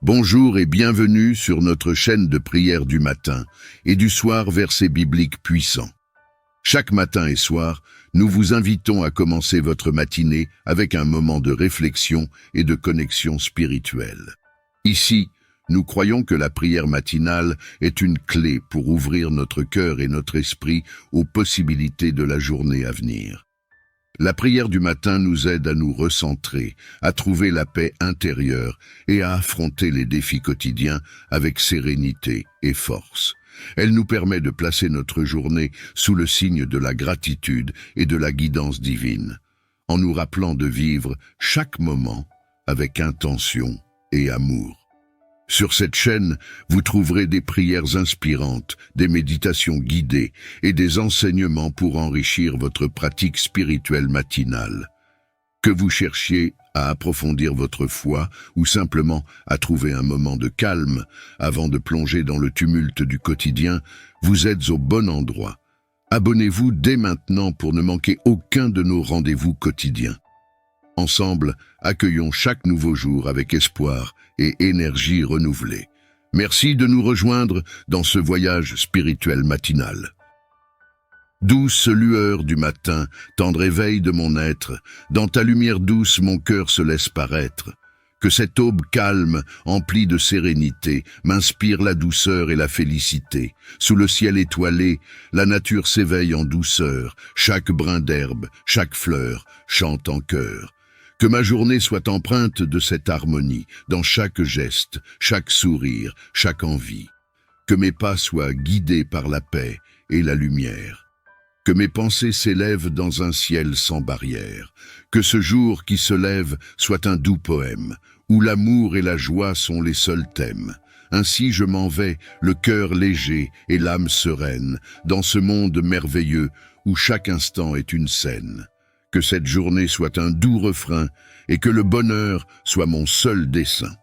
Bonjour et bienvenue sur notre chaîne de prière du matin et du soir versets bibliques puissants. Chaque matin et soir, nous vous invitons à commencer votre matinée avec un moment de réflexion et de connexion spirituelle. Ici, nous croyons que la prière matinale est une clé pour ouvrir notre cœur et notre esprit aux possibilités de la journée à venir. La prière du matin nous aide à nous recentrer, à trouver la paix intérieure et à affronter les défis quotidiens avec sérénité et force. Elle nous permet de placer notre journée sous le signe de la gratitude et de la guidance divine, en nous rappelant de vivre chaque moment avec intention et amour. Sur cette chaîne, vous trouverez des prières inspirantes, des méditations guidées et des enseignements pour enrichir votre pratique spirituelle matinale. Que vous cherchiez à approfondir votre foi ou simplement à trouver un moment de calme avant de plonger dans le tumulte du quotidien, vous êtes au bon endroit. Abonnez-vous dès maintenant pour ne manquer aucun de nos rendez-vous quotidiens. Ensemble, accueillons chaque nouveau jour avec espoir et énergie renouvelée. Merci de nous rejoindre dans ce voyage spirituel matinal. Douce lueur du matin, tendre éveil de mon être, dans ta lumière douce mon cœur se laisse paraître. Que cette aube calme, emplie de sérénité, m'inspire la douceur et la félicité. Sous le ciel étoilé, la nature s'éveille en douceur, chaque brin d'herbe, chaque fleur chante en chœur. Que ma journée soit empreinte de cette harmonie, dans chaque geste, chaque sourire, chaque envie. Que mes pas soient guidés par la paix et la lumière. Que mes pensées s'élèvent dans un ciel sans barrière. Que ce jour qui se lève soit un doux poème, où l'amour et la joie sont les seuls thèmes. Ainsi je m'en vais, le cœur léger et l'âme sereine, dans ce monde merveilleux où chaque instant est une scène. Que cette journée soit un doux refrain et que le bonheur soit mon seul dessein.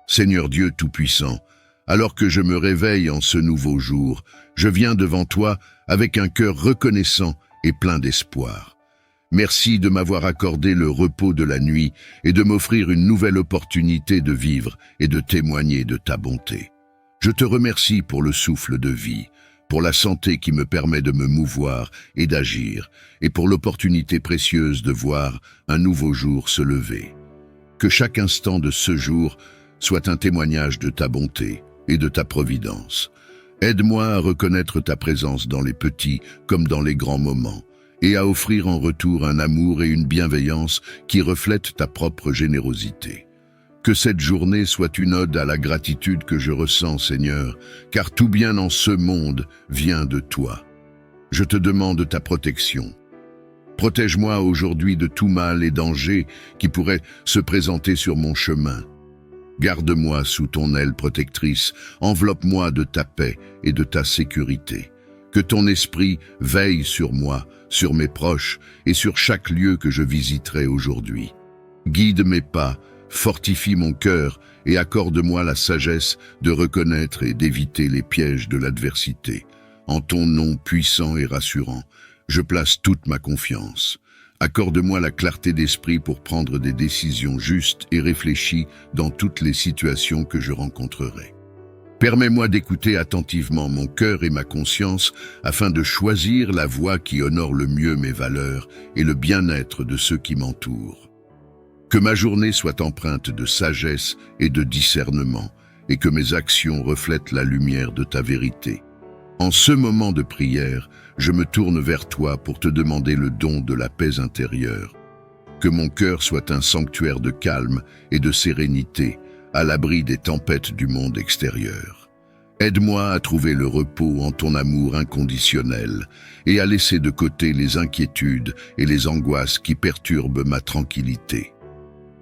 Seigneur Dieu Tout-Puissant, alors que je me réveille en ce nouveau jour, je viens devant toi avec un cœur reconnaissant et plein d'espoir. Merci de m'avoir accordé le repos de la nuit et de m'offrir une nouvelle opportunité de vivre et de témoigner de ta bonté. Je te remercie pour le souffle de vie, pour la santé qui me permet de me mouvoir et d'agir, et pour l'opportunité précieuse de voir un nouveau jour se lever. Que chaque instant de ce jour soit un témoignage de ta bonté et de ta providence. Aide-moi à reconnaître ta présence dans les petits comme dans les grands moments, et à offrir en retour un amour et une bienveillance qui reflètent ta propre générosité. Que cette journée soit une ode à la gratitude que je ressens, Seigneur, car tout bien en ce monde vient de toi. Je te demande ta protection. Protège-moi aujourd'hui de tout mal et danger qui pourrait se présenter sur mon chemin. Garde-moi sous ton aile protectrice, enveloppe-moi de ta paix et de ta sécurité. Que ton esprit veille sur moi, sur mes proches et sur chaque lieu que je visiterai aujourd'hui. Guide mes pas, fortifie mon cœur et accorde-moi la sagesse de reconnaître et d'éviter les pièges de l'adversité. En ton nom puissant et rassurant, je place toute ma confiance. Accorde-moi la clarté d'esprit pour prendre des décisions justes et réfléchies dans toutes les situations que je rencontrerai. Permets-moi d'écouter attentivement mon cœur et ma conscience afin de choisir la voie qui honore le mieux mes valeurs et le bien-être de ceux qui m'entourent. Que ma journée soit empreinte de sagesse et de discernement, et que mes actions reflètent la lumière de ta vérité. En ce moment de prière, je me tourne vers toi pour te demander le don de la paix intérieure. Que mon cœur soit un sanctuaire de calme et de sérénité, à l'abri des tempêtes du monde extérieur. Aide-moi à trouver le repos en ton amour inconditionnel et à laisser de côté les inquiétudes et les angoisses qui perturbent ma tranquillité.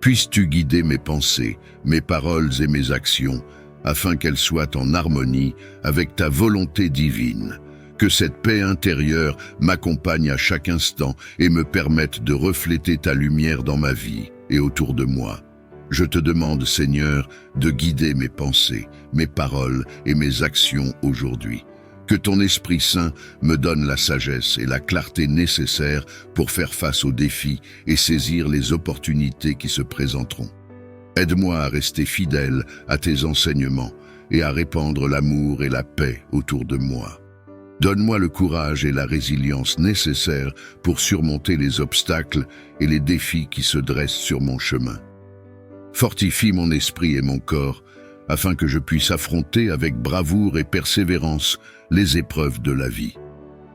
Puisses-tu guider mes pensées, mes paroles et mes actions, afin qu'elles soient en harmonie avec ta volonté divine. Que cette paix intérieure m'accompagne à chaque instant et me permette de refléter ta lumière dans ma vie et autour de moi. Je te demande, Seigneur, de guider mes pensées, mes paroles et mes actions aujourd'hui. Que ton Esprit Saint me donne la sagesse et la clarté nécessaires pour faire face aux défis et saisir les opportunités qui se présenteront. Aide-moi à rester fidèle à tes enseignements et à répandre l'amour et la paix autour de moi. Donne-moi le courage et la résilience nécessaires pour surmonter les obstacles et les défis qui se dressent sur mon chemin. Fortifie mon esprit et mon corps afin que je puisse affronter avec bravoure et persévérance les épreuves de la vie.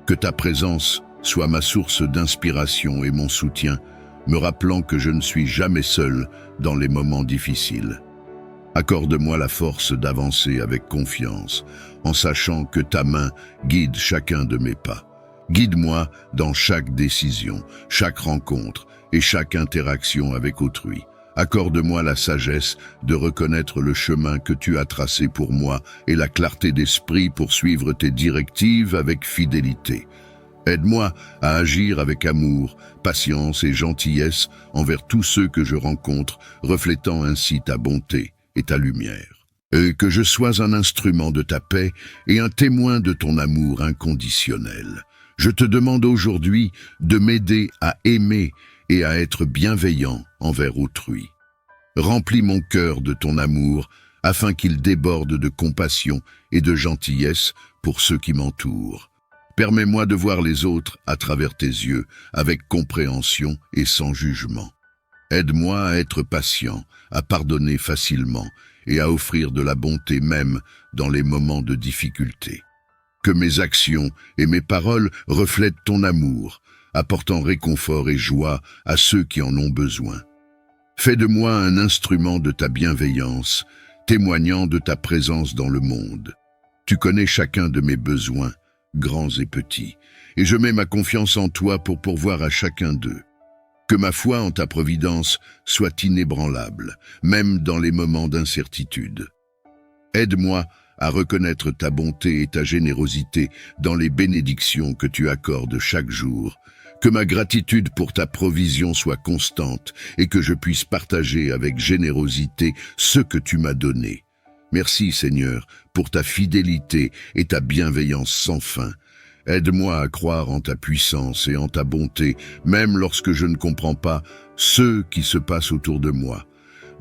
Que ta présence soit ma source d'inspiration et mon soutien, me rappelant que je ne suis jamais seul dans les moments difficiles. Accorde-moi la force d'avancer avec confiance, en sachant que ta main guide chacun de mes pas. Guide-moi dans chaque décision, chaque rencontre et chaque interaction avec autrui. Accorde-moi la sagesse de reconnaître le chemin que tu as tracé pour moi et la clarté d'esprit pour suivre tes directives avec fidélité. Aide-moi à agir avec amour, patience et gentillesse envers tous ceux que je rencontre, reflétant ainsi ta bonté et ta lumière. Et que je sois un instrument de ta paix et un témoin de ton amour inconditionnel. Je te demande aujourd'hui de m'aider à aimer et à être bienveillant envers autrui. Remplis mon cœur de ton amour afin qu'il déborde de compassion et de gentillesse pour ceux qui m'entourent. Permets-moi de voir les autres à travers tes yeux, avec compréhension et sans jugement. Aide-moi à être patient, à pardonner facilement et à offrir de la bonté même dans les moments de difficulté. Que mes actions et mes paroles reflètent ton amour, apportant réconfort et joie à ceux qui en ont besoin. Fais de moi un instrument de ta bienveillance, témoignant de ta présence dans le monde. Tu connais chacun de mes besoins, grands et petits, et je mets ma confiance en toi pour pourvoir à chacun d'eux. Que ma foi en ta providence soit inébranlable, même dans les moments d'incertitude. Aide-moi à reconnaître ta bonté et ta générosité dans les bénédictions que tu accordes chaque jour. Que ma gratitude pour ta provision soit constante et que je puisse partager avec générosité ce que tu m'as donné. Merci Seigneur pour ta fidélité et ta bienveillance sans fin. Aide-moi à croire en ta puissance et en ta bonté, même lorsque je ne comprends pas ce qui se passe autour de moi.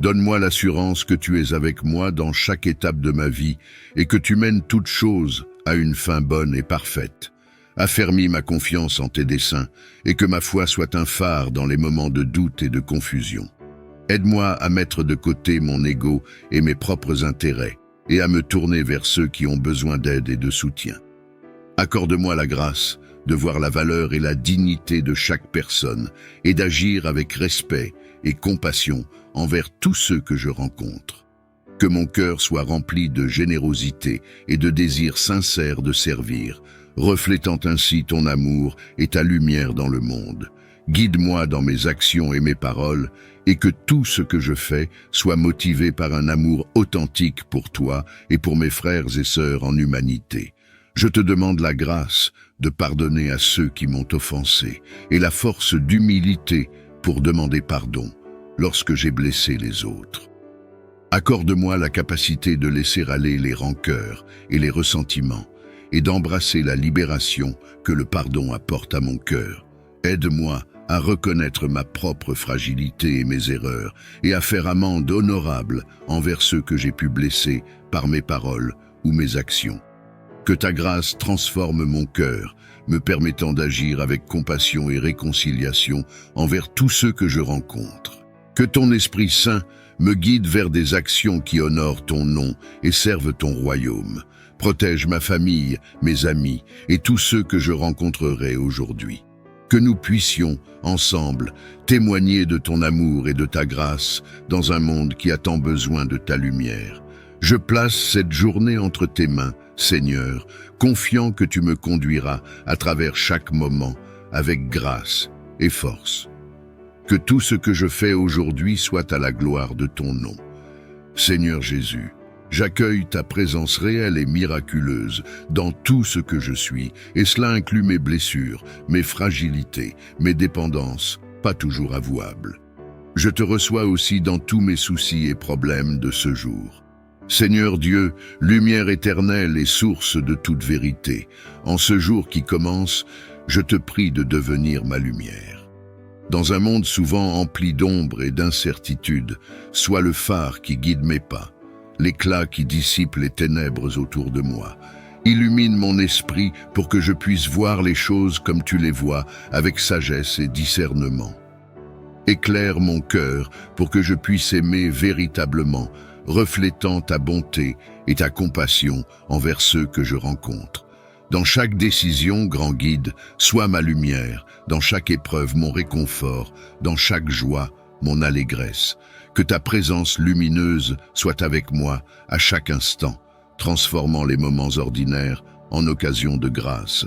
Donne-moi l'assurance que tu es avec moi dans chaque étape de ma vie et que tu mènes toutes choses à une fin bonne et parfaite. Affermis ma confiance en tes desseins et que ma foi soit un phare dans les moments de doute et de confusion. Aide-moi à mettre de côté mon ego et mes propres intérêts et à me tourner vers ceux qui ont besoin d'aide et de soutien. Accorde-moi la grâce de voir la valeur et la dignité de chaque personne et d'agir avec respect et compassion envers tous ceux que je rencontre. Que mon cœur soit rempli de générosité et de désir sincère de servir, reflétant ainsi ton amour et ta lumière dans le monde. Guide-moi dans mes actions et mes paroles, et que tout ce que je fais soit motivé par un amour authentique pour toi et pour mes frères et sœurs en humanité. Je te demande la grâce de pardonner à ceux qui m'ont offensé et la force d'humilité pour demander pardon lorsque j'ai blessé les autres. Accorde-moi la capacité de laisser aller les rancœurs et les ressentiments et d'embrasser la libération que le pardon apporte à mon cœur. Aide-moi à reconnaître ma propre fragilité et mes erreurs et à faire amende honorable envers ceux que j'ai pu blesser par mes paroles ou mes actions. Que ta grâce transforme mon cœur, me permettant d'agir avec compassion et réconciliation envers tous ceux que je rencontre. Que ton Esprit Saint me guide vers des actions qui honorent ton nom et servent ton royaume. Protège ma famille, mes amis et tous ceux que je rencontrerai aujourd'hui. Que nous puissions, ensemble, témoigner de ton amour et de ta grâce dans un monde qui a tant besoin de ta lumière. Je place cette journée entre tes mains, Seigneur, confiant que tu me conduiras à travers chaque moment avec grâce et force. Que tout ce que je fais aujourd'hui soit à la gloire de ton nom. Seigneur Jésus, j'accueille ta présence réelle et miraculeuse dans tout ce que je suis, et cela inclut mes blessures, mes fragilités, mes dépendances, pas toujours avouables. Je te reçois aussi dans tous mes soucis et problèmes de ce jour. Seigneur Dieu, lumière éternelle et source de toute vérité, en ce jour qui commence, je te prie de devenir ma lumière. Dans un monde souvent empli d'ombre et d'incertitude, sois le phare qui guide mes pas, l'éclat qui dissipe les ténèbres autour de moi. Illumine mon esprit pour que je puisse voir les choses comme tu les vois, avec sagesse et discernement. Éclaire mon cœur pour que je puisse aimer véritablement, reflétant ta bonté et ta compassion envers ceux que je rencontre. Dans chaque décision, grand guide, sois ma lumière, dans chaque épreuve mon réconfort, dans chaque joie mon allégresse. Que ta présence lumineuse soit avec moi à chaque instant, transformant les moments ordinaires en occasions de grâce.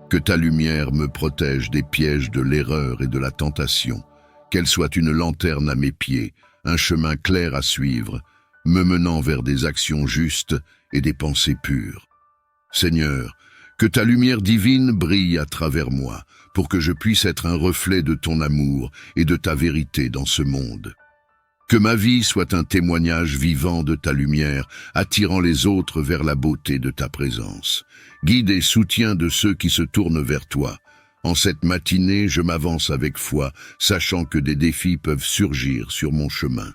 Que ta lumière me protège des pièges de l'erreur et de la tentation, qu'elle soit une lanterne à mes pieds, un chemin clair à suivre, me menant vers des actions justes et des pensées pures. Seigneur, que ta lumière divine brille à travers moi, pour que je puisse être un reflet de ton amour et de ta vérité dans ce monde. Que ma vie soit un témoignage vivant de ta lumière, attirant les autres vers la beauté de ta présence. Guide et soutien de ceux qui se tournent vers toi. En cette matinée, je m'avance avec foi, sachant que des défis peuvent surgir sur mon chemin.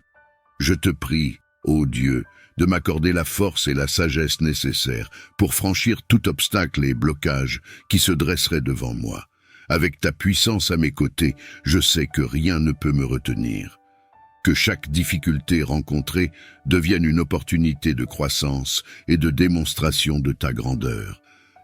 Je te prie, ô Dieu, de m'accorder la force et la sagesse nécessaires pour franchir tout obstacle et blocage qui se dresserait devant moi. Avec ta puissance à mes côtés, je sais que rien ne peut me retenir. Que chaque difficulté rencontrée devienne une opportunité de croissance et de démonstration de ta grandeur.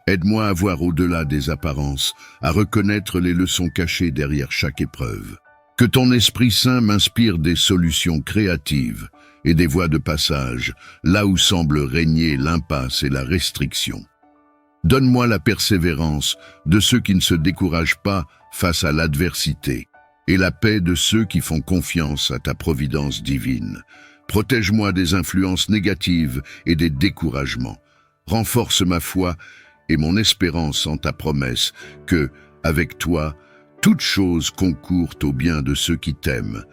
Aide-moi à voir au-delà des apparences, à reconnaître les leçons cachées derrière chaque épreuve. Que ton Esprit Saint m'inspire des solutions créatives et des voies de passage, là où semble régner l'impasse et la restriction. Donne-moi la persévérance de ceux qui ne se découragent pas face à l'adversité, et la paix de ceux qui font confiance à ta providence divine. Protège-moi des influences négatives et des découragements. Renforce ma foi et mon espérance en ta promesse que, avec toi, toutes choses concourent au bien de ceux qui t'aiment.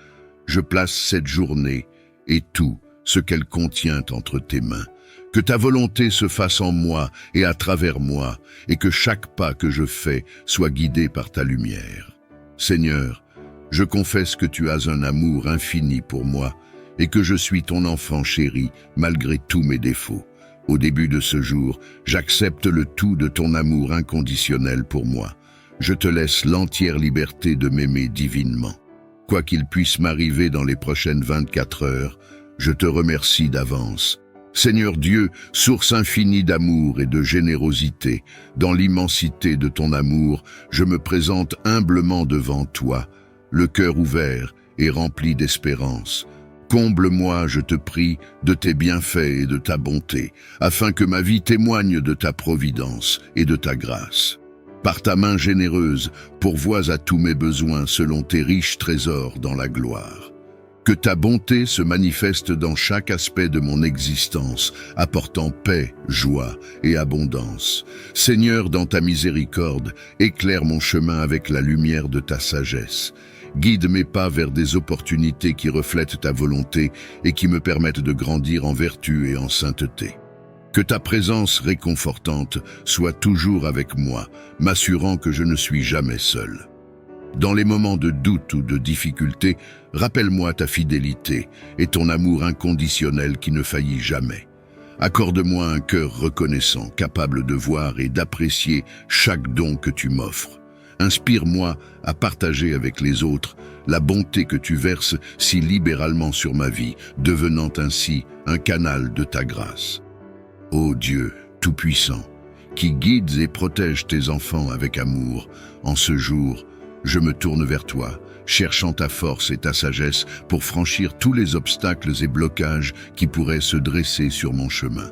Je place cette journée et tout ce qu'elle contient entre tes mains. Que ta volonté se fasse en moi et à travers moi, et que chaque pas que je fais soit guidé par ta lumière. Seigneur, je confesse que tu as un amour infini pour moi, et que je suis ton enfant chéri, malgré tous mes défauts. Au début de ce jour, j'accepte le tout de ton amour inconditionnel pour moi. Je te laisse l'entière liberté de m'aimer divinement. Quoi qu'il puisse m'arriver dans les prochaines 24 heures, je te remercie d'avance. Seigneur Dieu, source infinie d'amour et de générosité, dans l'immensité de ton amour, je me présente humblement devant toi, le cœur ouvert et rempli d'espérance. Comble-moi, je te prie, de tes bienfaits et de ta bonté, afin que ma vie témoigne de ta providence et de ta grâce. Par ta main généreuse, pourvois à tous mes besoins selon tes riches trésors dans la gloire. Que ta bonté se manifeste dans chaque aspect de mon existence, apportant paix, joie et abondance. Seigneur, dans ta miséricorde, éclaire mon chemin avec la lumière de ta sagesse. Guide mes pas vers des opportunités qui reflètent ta volonté et qui me permettent de grandir en vertu et en sainteté. Que ta présence réconfortante soit toujours avec moi, m'assurant que je ne suis jamais seul. Dans les moments de doute ou de difficulté, rappelle-moi ta fidélité et ton amour inconditionnel qui ne faillit jamais. Accorde-moi un cœur reconnaissant, capable de voir et d'apprécier chaque don que tu m'offres. Inspire-moi à partager avec les autres la bonté que tu verses si libéralement sur ma vie, devenant ainsi un canal de ta grâce. Ô Dieu Tout-Puissant, qui guides et protèges tes enfants avec amour, en ce jour, je me tourne vers toi, cherchant ta force et ta sagesse pour franchir tous les obstacles et blocages qui pourraient se dresser sur mon chemin.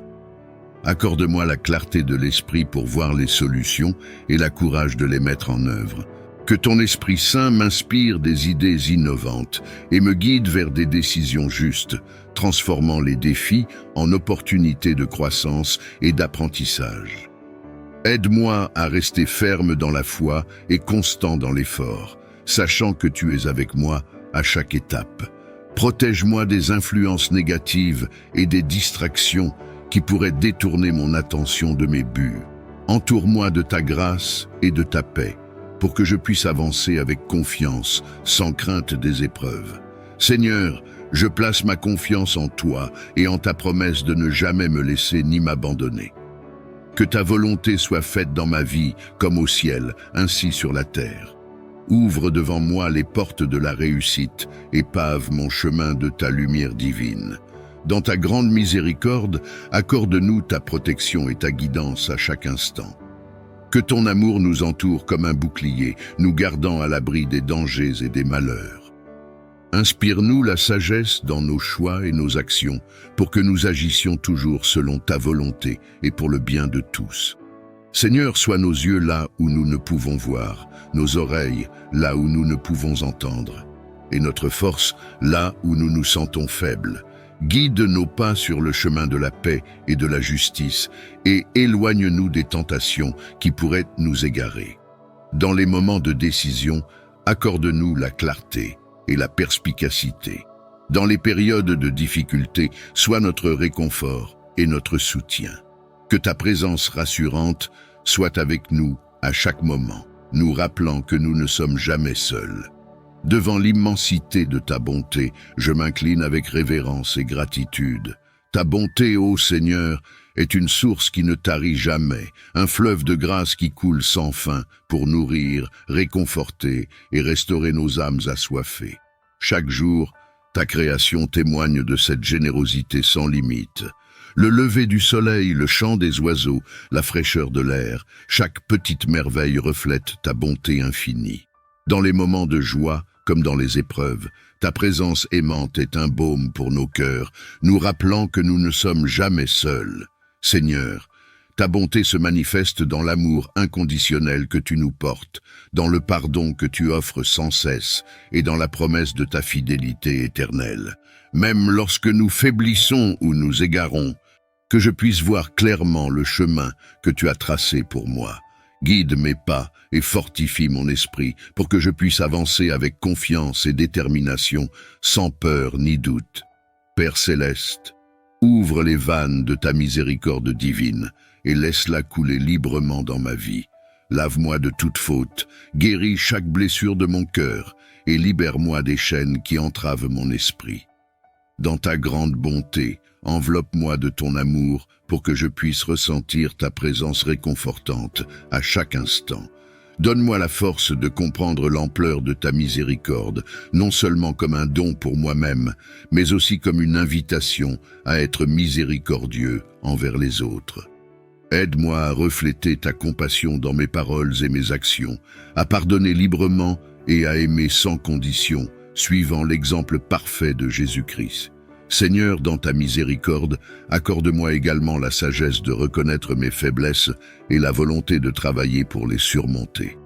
Accorde-moi la clarté de l'esprit pour voir les solutions et la courage de les mettre en œuvre. Que ton Esprit Saint m'inspire des idées innovantes et me guide vers des décisions justes, transformant les défis en opportunités de croissance et d'apprentissage. Aide-moi à rester ferme dans la foi et constant dans l'effort, sachant que tu es avec moi à chaque étape. Protège-moi des influences négatives et des distractions qui pourraient détourner mon attention de mes buts. Entoure-moi de ta grâce et de ta paix. pour que je puisse avancer avec confiance, sans crainte des épreuves. Seigneur, je place ma confiance en toi et en ta promesse de ne jamais me laisser ni m'abandonner. Que ta volonté soit faite dans ma vie comme au ciel, ainsi sur la terre. Ouvre devant moi les portes de la réussite et pave mon chemin de ta lumière divine. Dans ta grande miséricorde, accorde-nous ta protection et ta guidance à chaque instant. Que ton amour nous entoure comme un bouclier, nous gardant à l'abri des dangers et des malheurs. Inspire-nous la sagesse dans nos choix et nos actions, pour que nous agissions toujours selon ta volonté et pour le bien de tous. Seigneur, sois nos yeux là où nous ne pouvons voir, nos oreilles là où nous ne pouvons entendre, et notre force là où nous nous sentons faibles. Guide nos pas sur le chemin de la paix et de la justice, et éloigne-nous des tentations qui pourraient nous égarer. Dans les moments de décision, accorde-nous la clarté et la perspicacité. Dans les périodes de difficulté, sois notre réconfort et notre soutien. Que ta présence rassurante soit avec nous à chaque moment, nous rappelant que nous ne sommes jamais seuls. Devant l'immensité de ta bonté, je m'incline avec révérence et gratitude. Ta bonté, ô Seigneur, est une source qui ne tarit jamais, un fleuve de grâce qui coule sans fin pour nourrir, réconforter et restaurer nos âmes assoiffées. Chaque jour, ta création témoigne de cette générosité sans limite. Le lever du soleil, le chant des oiseaux, la fraîcheur de l'air, chaque petite merveille reflète ta bonté infinie. Dans les moments de joie, comme dans les épreuves, ta présence aimante est un baume pour nos cœurs, nous rappelant que nous ne sommes jamais seuls. Seigneur, ta bonté se manifeste dans l'amour inconditionnel que tu nous portes, dans le pardon que tu offres sans cesse et dans la promesse de ta fidélité éternelle. Même lorsque nous faiblissons ou nous égarons, que je puisse voir clairement le chemin que tu as tracé pour moi. Guide mes pas et fortifie mon esprit pour que je puisse avancer avec confiance et détermination, sans peur ni doute. Père céleste, ouvre les vannes de ta miséricorde divine et laisse-la couler librement dans ma vie. Lave-moi de toute faute, guéris chaque blessure de mon cœur et libère-moi des chaînes qui entravent mon esprit. Dans ta grande bonté, enveloppe-moi de ton amour pour que je puisse ressentir ta présence réconfortante à chaque instant. Donne-moi la force de comprendre l'ampleur de ta miséricorde, non seulement comme un don pour moi-même, mais aussi comme une invitation à être miséricordieux envers les autres. Aide-moi à refléter ta compassion dans mes paroles et mes actions, à pardonner librement et à aimer sans condition, suivant l'exemple parfait de Jésus-Christ. Seigneur, dans ta miséricorde, accorde-moi également la sagesse de reconnaître mes faiblesses et la volonté de travailler pour les surmonter.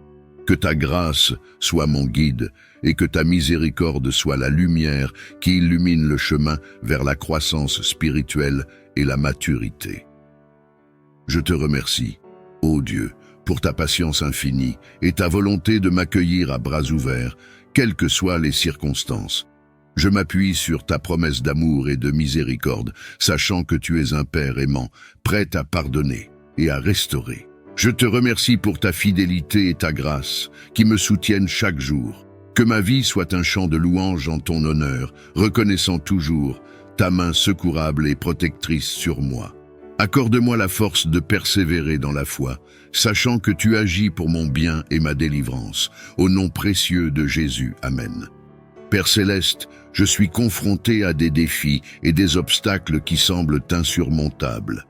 Que ta grâce soit mon guide et que ta miséricorde soit la lumière qui illumine le chemin vers la croissance spirituelle et la maturité. Je te remercie, ô Dieu, pour ta patience infinie et ta volonté de m'accueillir à bras ouverts, quelles que soient les circonstances. Je m'appuie sur ta promesse d'amour et de miséricorde, sachant que tu es un Père aimant, prêt à pardonner et à restaurer. Je te remercie pour ta fidélité et ta grâce, qui me soutiennent chaque jour. Que ma vie soit un chant de louange en ton honneur, reconnaissant toujours ta main secourable et protectrice sur moi. Accorde-moi la force de persévérer dans la foi, sachant que tu agis pour mon bien et ma délivrance. Au nom précieux de Jésus. Amen. Père céleste, je suis confronté à des défis et des obstacles qui semblent insurmontables.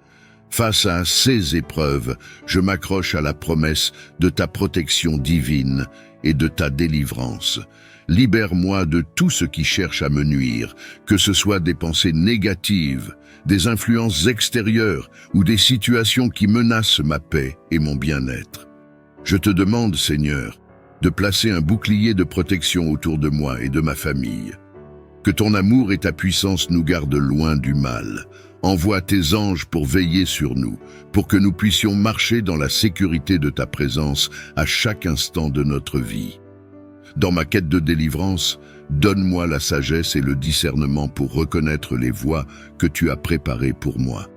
Face à ces épreuves, je m'accroche à la promesse de ta protection divine et de ta délivrance. Libère-moi de tout ce qui cherche à me nuire, que ce soit des pensées négatives, des influences extérieures ou des situations qui menacent ma paix et mon bien-être. Je te demande, Seigneur, de placer un bouclier de protection autour de moi et de ma famille. Que ton amour et ta puissance nous gardent loin du mal. Envoie tes anges pour veiller sur nous, pour que nous puissions marcher dans la sécurité de ta présence à chaque instant de notre vie. Dans ma quête de délivrance, donne-moi la sagesse et le discernement pour reconnaître les voies que tu as préparées pour moi.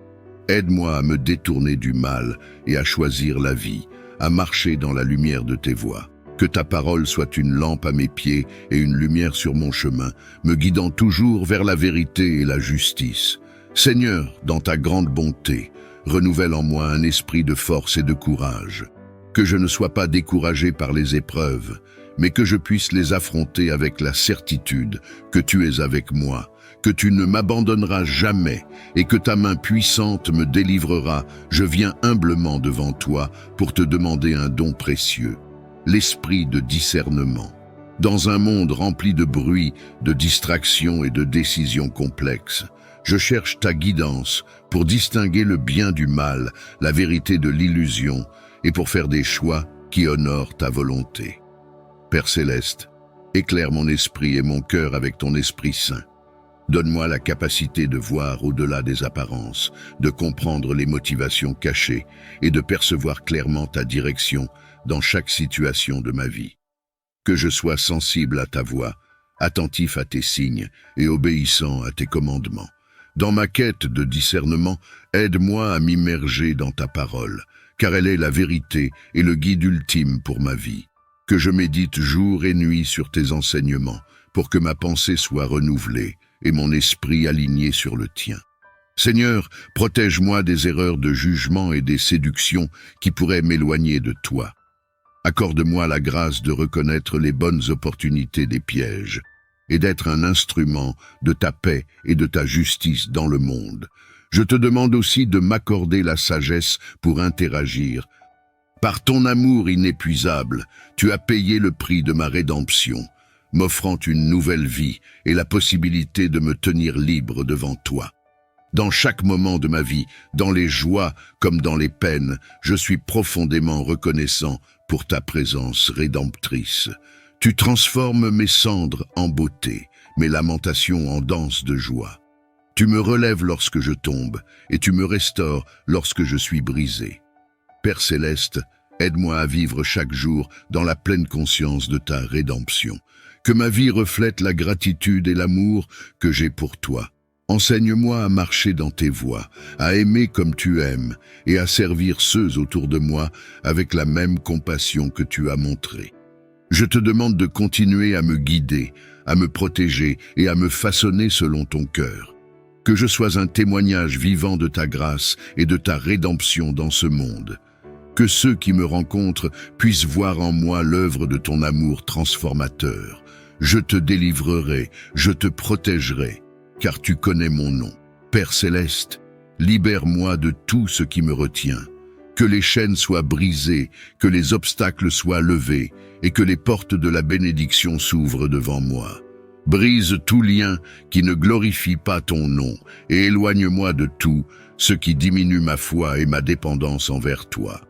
Aide-moi à me détourner du mal et à choisir la vie, à marcher dans la lumière de tes voies. Que ta parole soit une lampe à mes pieds et une lumière sur mon chemin, me guidant toujours vers la vérité et la justice. Seigneur, dans ta grande bonté, renouvelle en moi un esprit de force et de courage. Que je ne sois pas découragé par les épreuves, mais que je puisse les affronter avec la certitude que tu es avec moi, que tu ne m'abandonneras jamais et que ta main puissante me délivrera. Je viens humblement devant toi pour te demander un don précieux, l'esprit de discernement. Dans un monde rempli de bruit, de distractions et de décisions complexes, je cherche ta guidance pour distinguer le bien du mal, la vérité de l'illusion, et pour faire des choix qui honorent ta volonté. Père céleste, éclaire mon esprit et mon cœur avec ton Esprit Saint. Donne-moi la capacité de voir au-delà des apparences, de comprendre les motivations cachées et de percevoir clairement ta direction dans chaque situation de ma vie. Que je sois sensible à ta voix, attentif à tes signes et obéissant à tes commandements. Dans ma quête de discernement, aide-moi à m'immerger dans ta parole, car elle est la vérité et le guide ultime pour ma vie. Que je médite jour et nuit sur tes enseignements, pour que ma pensée soit renouvelée et mon esprit aligné sur le tien. Seigneur, protège-moi des erreurs de jugement et des séductions qui pourraient m'éloigner de toi. Accorde-moi la grâce de reconnaître les bonnes opportunités des pièges et d'être un instrument de ta paix et de ta justice dans le monde. Je te demande aussi de m'accorder la sagesse pour interagir. Par ton amour inépuisable, tu as payé le prix de ma rédemption, m'offrant une nouvelle vie et la possibilité de me tenir libre devant toi. Dans chaque moment de ma vie, dans les joies comme dans les peines, je suis profondément reconnaissant pour ta présence rédemptrice. Tu transformes mes cendres en beauté, mes lamentations en danse de joie. Tu me relèves lorsque je tombe, et tu me restaures lorsque je suis brisé. Père céleste, aide-moi à vivre chaque jour dans la pleine conscience de ta rédemption. Que ma vie reflète la gratitude et l'amour que j'ai pour toi. Enseigne-moi à marcher dans tes voies, à aimer comme tu aimes, et à servir ceux autour de moi avec la même compassion que tu as montrée. Je te demande de continuer à me guider, à me protéger et à me façonner selon ton cœur. Que je sois un témoignage vivant de ta grâce et de ta rédemption dans ce monde. Que ceux qui me rencontrent puissent voir en moi l'œuvre de ton amour transformateur. Je te délivrerai, je te protégerai, car tu connais mon nom. Père céleste, libère-moi de tout ce qui me retient. Que les chaînes soient brisées, que les obstacles soient levés, et que les portes de la bénédiction s'ouvrent devant moi. Brise tout lien qui ne glorifie pas ton nom, et éloigne-moi de tout ce qui diminue ma foi et ma dépendance envers toi.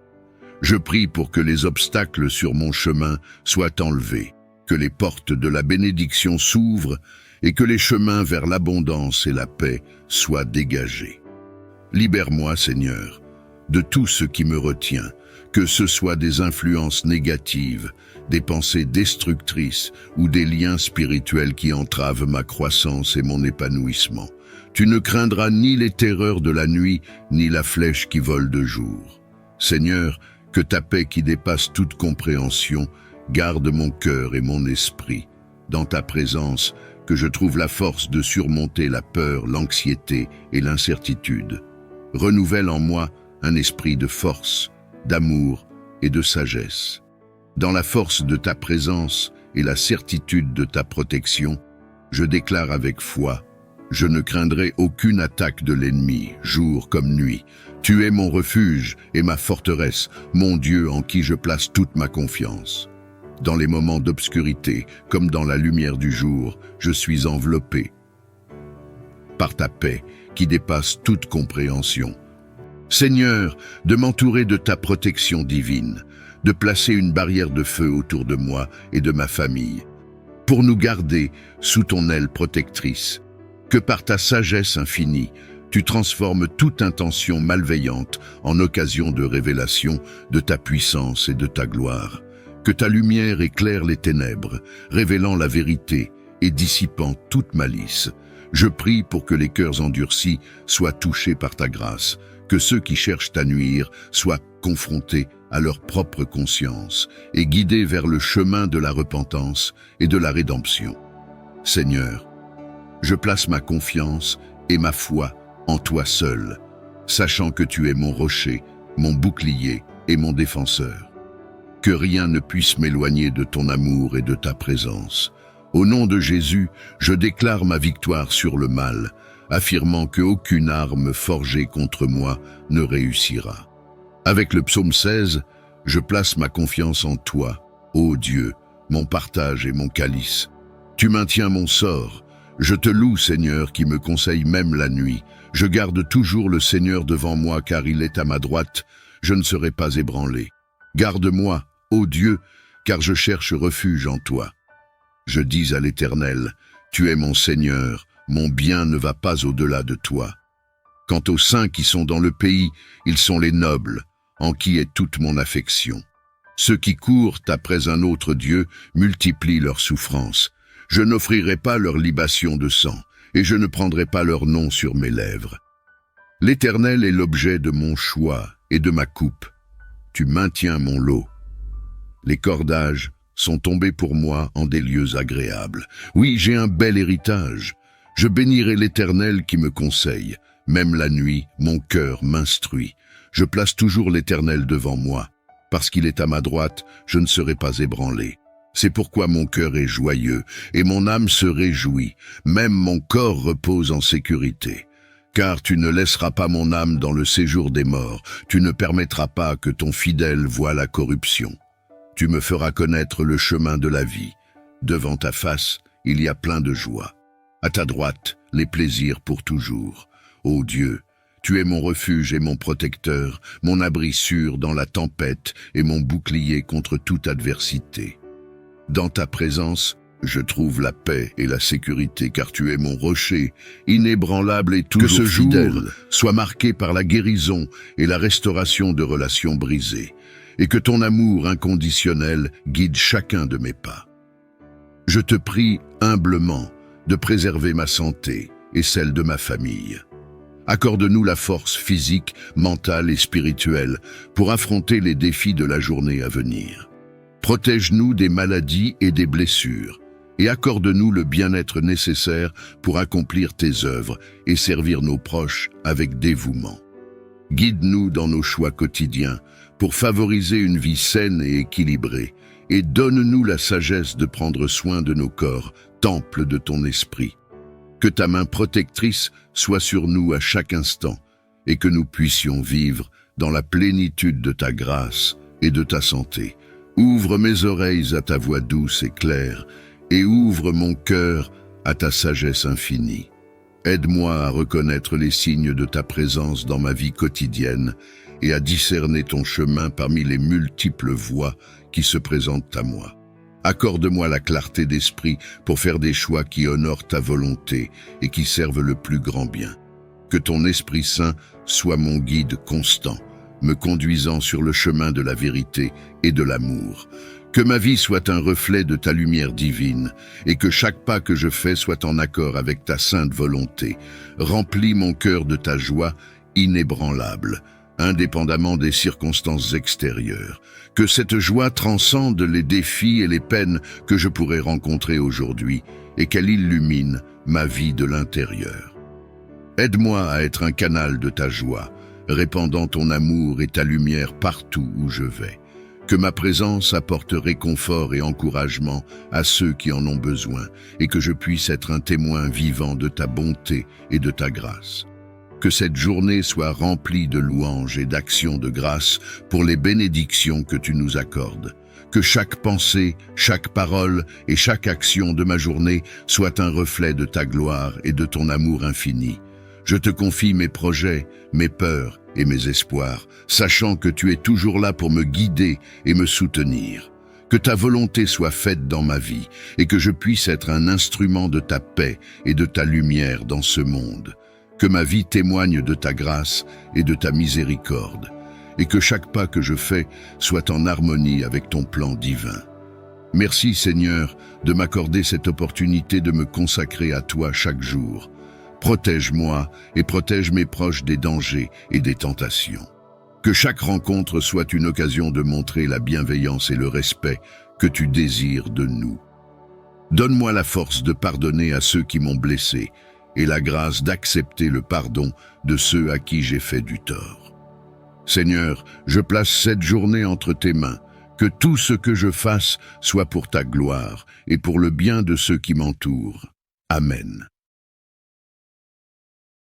Je prie pour que les obstacles sur mon chemin soient enlevés, que les portes de la bénédiction s'ouvrent, et que les chemins vers l'abondance et la paix soient dégagés. Libère-moi, Seigneur, de tout ce qui me retient, que ce soit des influences négatives, des pensées destructrices ou des liens spirituels qui entravent ma croissance et mon épanouissement. Tu ne craindras ni les terreurs de la nuit, ni la flèche qui vole de jour. Seigneur, que ta paix qui dépasse toute compréhension garde mon cœur et mon esprit. Dans ta présence, que je trouve la force de surmonter la peur, l'anxiété et l'incertitude. Renouvelle en moi un esprit de force, d'amour et de sagesse. Dans la force de ta présence et la certitude de ta protection, je déclare avec foi: je ne craindrai aucune attaque de l'ennemi, jour comme nuit. Tu es mon refuge et ma forteresse, mon Dieu en qui je place toute ma confiance. Dans les moments d'obscurité, comme dans la lumière du jour, je suis enveloppé par ta paix qui dépasse toute compréhension. Seigneur, de m'entourer de ta protection divine, de placer une barrière de feu autour de moi et de ma famille, pour nous garder sous ton aile protectrice. Que par ta sagesse infinie, tu transformes toute intention malveillante en occasion de révélation de ta puissance et de ta gloire. Que ta lumière éclaire les ténèbres, révélant la vérité et dissipant toute malice. Je prie pour que les cœurs endurcis soient touchés par ta grâce, que ceux qui cherchent à nuire soient confrontés à leur propre conscience et guidés vers le chemin de la repentance et de la rédemption. Seigneur, je place ma confiance et ma foi en toi seul, sachant que tu es mon rocher, mon bouclier et mon défenseur. Que rien ne puisse m'éloigner de ton amour et de ta présence. Au nom de Jésus, je déclare ma victoire sur le mal, affirmant qu'aucune arme forgée contre moi ne réussira. Avec le psaume 16, je place ma confiance en toi, ô Dieu, mon partage et mon calice. Tu maintiens mon sort. Je te loue, Seigneur, qui me conseille même la nuit. Je garde toujours le Seigneur devant moi, car il est à ma droite. Je ne serai pas ébranlé. Garde-moi, ô Dieu, car je cherche refuge en toi. Je dis à l'Éternel, tu es mon Seigneur, mon bien ne va pas au-delà de toi. Quant aux saints qui sont dans le pays, ils sont les nobles, en qui est toute mon affection. Ceux qui courent après un autre Dieu multiplient leurs souffrances. Je n'offrirai pas leur libation de sang, et je ne prendrai pas leur nom sur mes lèvres. L'Éternel est l'objet de mon choix et de ma coupe. Tu maintiens mon lot. Les cordages sont tombés pour moi en des lieux agréables. Oui, j'ai un bel héritage. Je bénirai l'Éternel qui me conseille. Même la nuit, mon cœur m'instruit. Je place toujours l'Éternel devant moi. Parce qu'il est à ma droite, je ne serai pas ébranlé. C'est pourquoi mon cœur est joyeux et mon âme se réjouit. Même mon corps repose en sécurité. Car tu ne laisseras pas mon âme dans le séjour des morts. Tu ne permettras pas que ton fidèle voie la corruption. Tu me feras connaître le chemin de la vie. Devant ta face, il y a plein de joie. À ta droite, les plaisirs pour toujours. Ô Dieu, tu es mon refuge et mon protecteur, mon abri sûr dans la tempête et mon bouclier contre toute adversité. Dans ta présence, je trouve la paix et la sécurité, car tu es mon rocher, inébranlable et toujours fidèle. Que ce jour soit marqué par la guérison et la restauration de relations brisées, et que ton amour inconditionnel guide chacun de mes pas. Je te prie humblement de préserver ma santé et celle de ma famille. Accorde-nous la force physique, mentale et spirituelle pour affronter les défis de la journée à venir. Protège-nous des maladies et des blessures et accorde-nous le bien-être nécessaire pour accomplir tes œuvres et servir nos proches avec dévouement. Guide-nous dans nos choix quotidiens pour favoriser une vie saine et équilibrée et donne-nous la sagesse de prendre soin de nos corps, temple de ton esprit. Que ta main protectrice soit sur nous à chaque instant et que nous puissions vivre dans la plénitude de ta grâce et de ta santé. Ouvre mes oreilles à ta voix douce et claire et ouvre mon cœur à ta sagesse infinie. Aide-moi à reconnaître les signes de ta présence dans ma vie quotidienne et à discerner ton chemin parmi les multiples voies qui se présentent à moi. Accorde-moi la clarté d'esprit pour faire des choix qui honorent ta volonté et qui servent le plus grand bien. Que ton Esprit Saint soit mon guide constant, me conduisant sur le chemin de la vérité et de l'amour. Que ma vie soit un reflet de ta lumière divine et que chaque pas que je fais soit en accord avec ta sainte volonté. Remplis mon cœur de ta joie inébranlable, indépendamment des circonstances extérieures. Que cette joie transcende les défis et les peines que je pourrais rencontrer aujourd'hui et qu'elle illumine ma vie de l'intérieur. Aide-moi à être un canal de ta joie, répandant ton amour et ta lumière partout où je vais. Que ma présence apporte réconfort et encouragement à ceux qui en ont besoin et que je puisse être un témoin vivant de ta bonté et de ta grâce. Que cette journée soit remplie de louanges et d'actions de grâce pour les bénédictions que tu nous accordes. Que chaque pensée, chaque parole et chaque action de ma journée soit un reflet de ta gloire et de ton amour infini. Je te confie mes projets, mes peurs et mes espoirs, sachant que tu es toujours là pour me guider et me soutenir. Que ta volonté soit faite dans ma vie et que je puisse être un instrument de ta paix et de ta lumière dans ce monde. Que ma vie témoigne de ta grâce et de ta miséricorde, et que chaque pas que je fais soit en harmonie avec ton plan divin. Merci Seigneur de m'accorder cette opportunité de me consacrer à toi chaque jour. Protège-moi et protège mes proches des dangers et des tentations. Que chaque rencontre soit une occasion de montrer la bienveillance et le respect que tu désires de nous. Donne-moi la force de pardonner à ceux qui m'ont blessé et la grâce d'accepter le pardon de ceux à qui j'ai fait du tort. Seigneur, je place cette journée entre tes mains. Que tout ce que je fasse soit pour ta gloire et pour le bien de ceux qui m'entourent. Amen.